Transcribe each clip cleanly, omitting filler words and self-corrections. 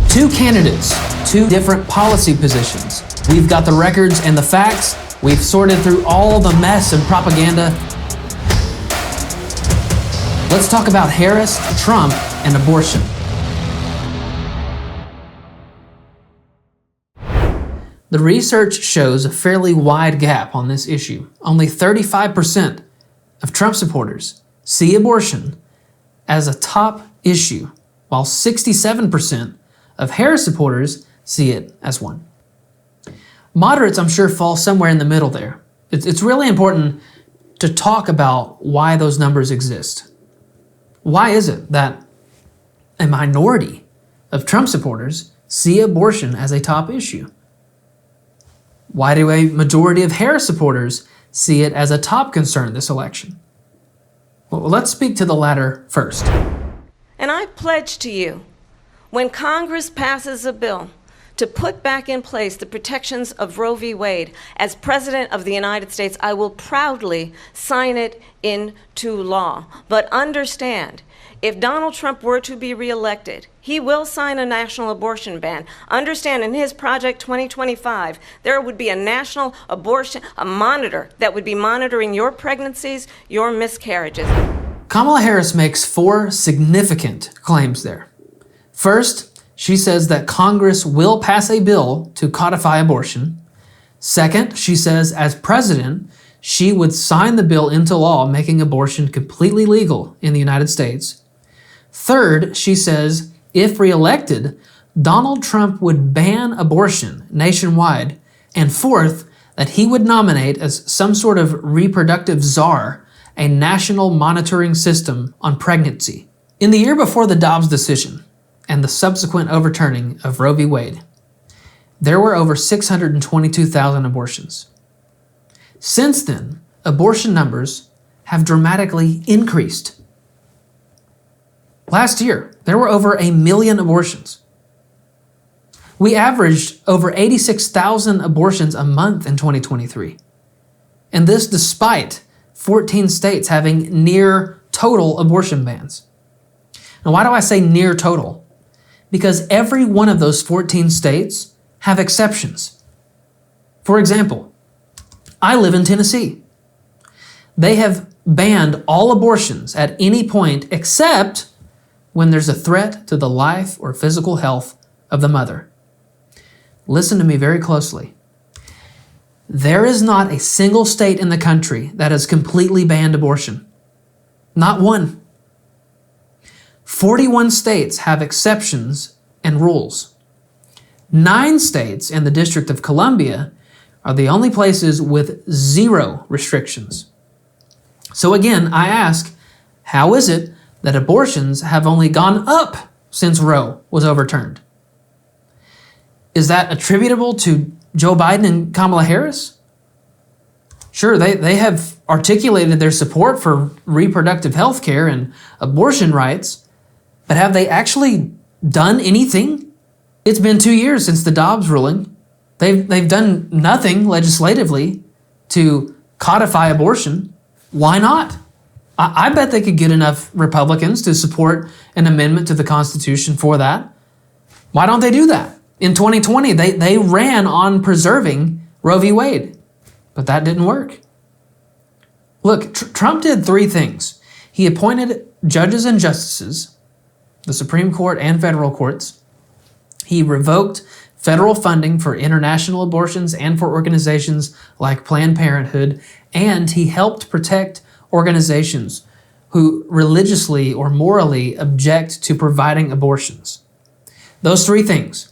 Two candidates, two different policy positions. We've got the records and the facts. We've sorted through all the mess and propaganda. Let's talk about Harris, Trump, and abortion. The research shows a fairly wide gap on this issue. Only 35% of Trump supporters see abortion as a top issue, while 67% of Harris supporters see it as one. Moderates, I'm sure, fall somewhere in the middle there. It's really important to talk about why those numbers exist. Why is it that a minority of Trump supporters see abortion as a top issue? Why do a majority of Harris supporters see it as a top concern this election? Well, let's speak to the latter first. And I pledge to you, when Congress passes a bill to put back in place the protections of Roe v. Wade, as President of the United States, I will proudly sign it into law. But understand, if Donald Trump were to be reelected, he will sign a national abortion ban. Understand, in his Project 2025, there would be a national abortion, a monitor that would be monitoring your pregnancies, your miscarriages. Kamala Harris makes four significant claims there. First, she says that Congress will pass a bill to codify abortion. Second, she says as president, she would sign the bill into law, making abortion completely legal in the United States. Third, she says if reelected, Donald Trump would ban abortion nationwide. And fourth, that he would nominate as some sort of reproductive czar a national monitoring system on pregnancy. In the year before the Dobbs decision and the subsequent overturning of Roe v. Wade, there were over 622,000 abortions. Since then, abortion numbers have dramatically increased. Last year, there were over 1 million abortions. We averaged over 86,000 abortions a month in 2023. And this despite 14 states having near total abortion bans. Now, why do I say near total? Because every one of those 14 states have exceptions. For example, I live in Tennessee. They have banned all abortions at any point except when there's a threat to the life or physical health of the mother. Listen to me very closely. There is not a single state in the country that has completely banned abortion. Not one. 41 states have exceptions and rules. 9 states and the District of Columbia are the only places with 0 restrictions. So again, I ask, how is it that abortions have only gone up since Roe was overturned? Is that attributable to Joe Biden and Kamala Harris? Sure, they have articulated their support for reproductive health care and abortion rights, but have they actually done anything? It's been 2 years since the Dobbs ruling. They've done nothing legislatively to codify abortion. Why not? I bet they could get enough Republicans to support an amendment to the Constitution for that. Why don't they do that? In 2020, they ran on preserving Roe v. Wade, but that didn't work. Look, Trump did 3 things. He appointed judges and justices, the Supreme Court and federal courts. He revoked federal funding for international abortions and for organizations like Planned Parenthood, and he helped protect organizations who religiously or morally object to providing abortions. Those 3 things.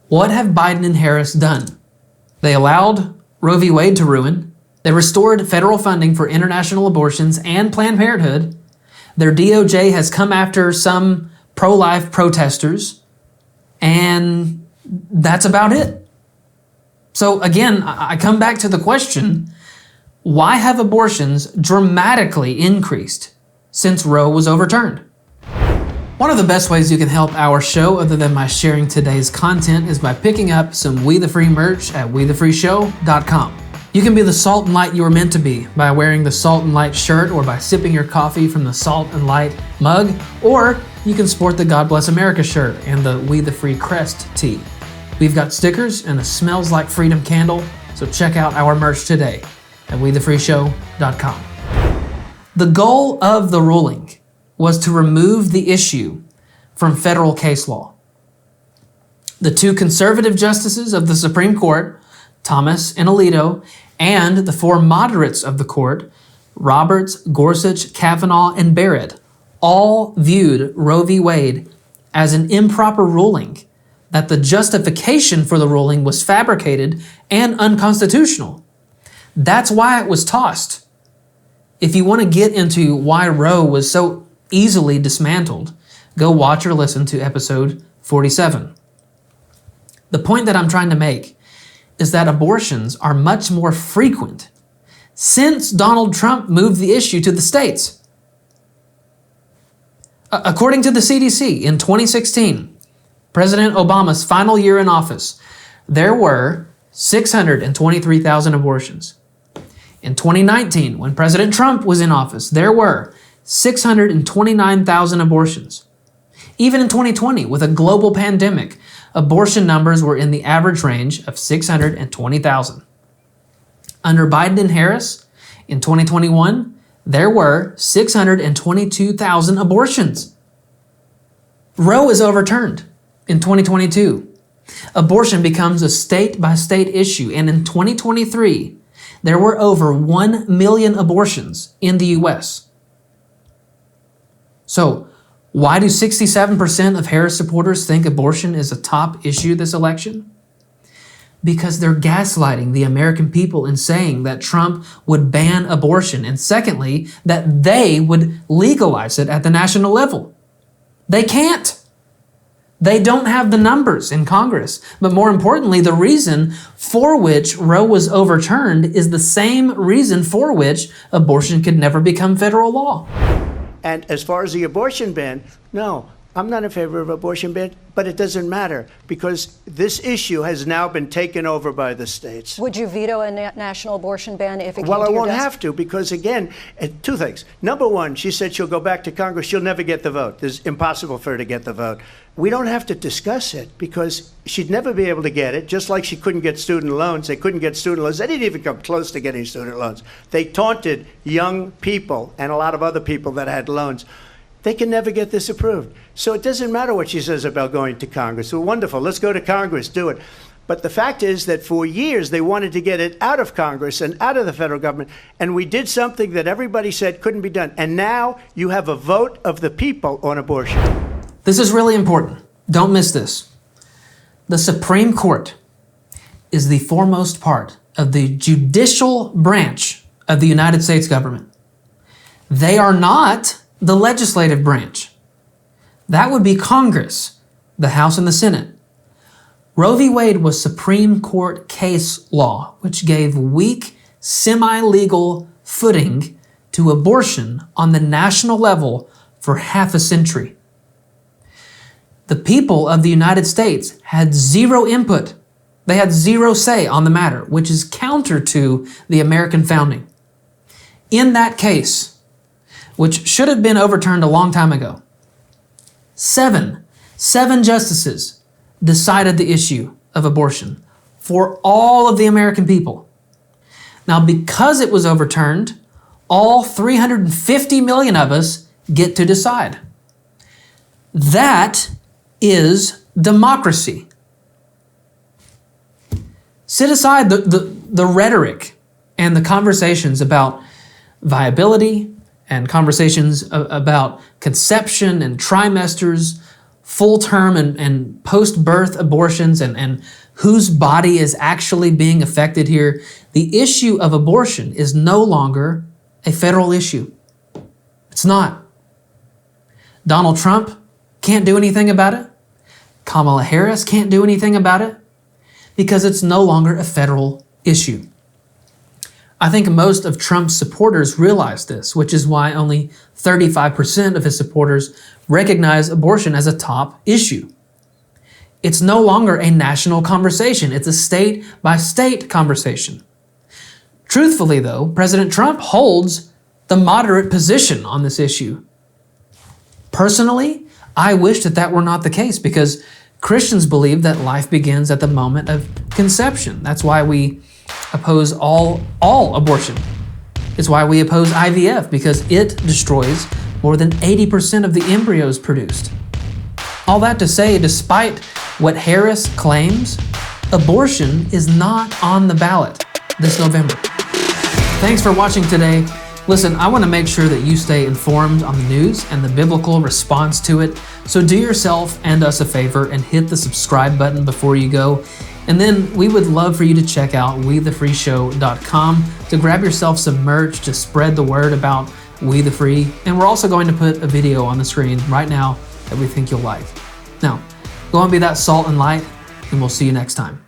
What have Biden and Harris done? They allowed Roe v. Wade to ruin. They restored federal funding for international abortions and Planned Parenthood. Their DOJ has come after some pro-life protesters, and that's about it. So again, I come back to the question, why have abortions dramatically increased since Roe was overturned? One of the best ways you can help our show, other than by sharing today's content, is by picking up some We the Free merch at wethefreeshow.com. You can be the Salt and Light you were meant to be by wearing the Salt and Light shirt or by sipping your coffee from the Salt and Light mug, or you can sport the God Bless America shirt and the We the Free Crest tee. We've got stickers and a Smells Like Freedom candle, so check out our merch today at WeTheFreeShow.com. The goal of the ruling was to remove the issue from federal case law. The two conservative justices of the Supreme Court, Thomas and Alito, and the four moderates of the court, Roberts, Gorsuch, Kavanaugh, and Barrett, all viewed Roe v. Wade as an improper ruling, that the justification for the ruling was fabricated and unconstitutional. That's why it was tossed. If you want to get into why Roe was so easily dismantled, go watch or listen to episode 47. The point that I'm trying to make is that abortions are much more frequent since Donald Trump moved the issue to the states. According to the CDC, in 2016, President Obama's final year in office, there were 623,000 abortions. In 2019, when President Trump was in office, there were 629,000 abortions. Even in 2020, with a global pandemic, abortion numbers were in the average range of 620,000. Under Biden and Harris, in 2021, there were 622,000 abortions. Roe is overturned in 2022. Abortion becomes a state-by-state issue, and in 2023, there were over 1 million abortions in the U.S. So, why do 67% of Harris supporters think abortion is a top issue this election? Because they're gaslighting the American people in saying that Trump would ban abortion, and secondly, that they would legalize it at the national level. They can't. They don't have the numbers in Congress. But more importantly, the reason for which Roe was overturned is the same reason for which abortion could never become federal law. And as far as the abortion ban, no, I'm not in favor of abortion ban, but it doesn't matter because this issue has now been taken over by the states. Would you veto a national abortion ban if it came Well, to I your won't desk? have to because, again, two things. Number one, she said she'll go back to Congress. She'll never get the vote. It's impossible for her to get the vote. We don't have to discuss it because she'd never be able to get it, just like she couldn't get student loans. They couldn't get student loans. They didn't even come close to getting student loans. They taunted young people and a lot of other people that had loans. They can never get this approved. So it doesn't matter what she says about going to Congress. Well, wonderful. Let's go to Congress, do it. But the fact is that for years they wanted to get it out of Congress and out of the federal government. And we did something that everybody said couldn't be done. And now you have a vote of the people on abortion. This is really important. Don't miss this. The Supreme Court is the foremost part of the judicial branch of the United States government. They are not the legislative branch. That would be Congress, the House and the Senate. Roe v. Wade was Supreme Court case law, which gave weak, semi-legal footing to abortion on the national level for half a century. The people of the United States had zero input. They had zero say on the matter, which is counter to the American founding. In that case, which should have been overturned a long time ago, seven justices decided the issue of abortion for all of the American people. Now, because it was overturned, all 350 million of us get to decide. That is democracy. Set aside the rhetoric and the conversations about viability and conversations about conception and trimesters, full-term and post-birth abortions and whose body is actually being affected here. The issue of abortion is no longer a federal issue. It's not. Donald Trump can't do anything about it. Kamala Harris can't do anything about it because it's no longer a federal issue. I think most of Trump's supporters realize this, which is why only 35% of his supporters recognize abortion as a top issue. It's no longer a national conversation. It's a state-by-state conversation. Truthfully, though, President Trump holds the moderate position on this issue. Personally, I wish that were not the case, because Christians believe that life begins at the moment of conception. That's why we oppose all abortion. It's why we oppose IVF, because it destroys more than 80% of the embryos produced. All that to say, despite what Harris claims, abortion is not on the ballot this November. Thanks for watching today. Listen, I want to make sure that you stay informed on the news and the biblical response to it. So do yourself and us a favor and hit the subscribe button before you go. And then we would love for you to check out WeTheFreeShow.com to grab yourself some merch to spread the word about We The Free. And we're also going to put a video on the screen right now that we think you'll like. Now, go and be that salt and light, and we'll see you next time.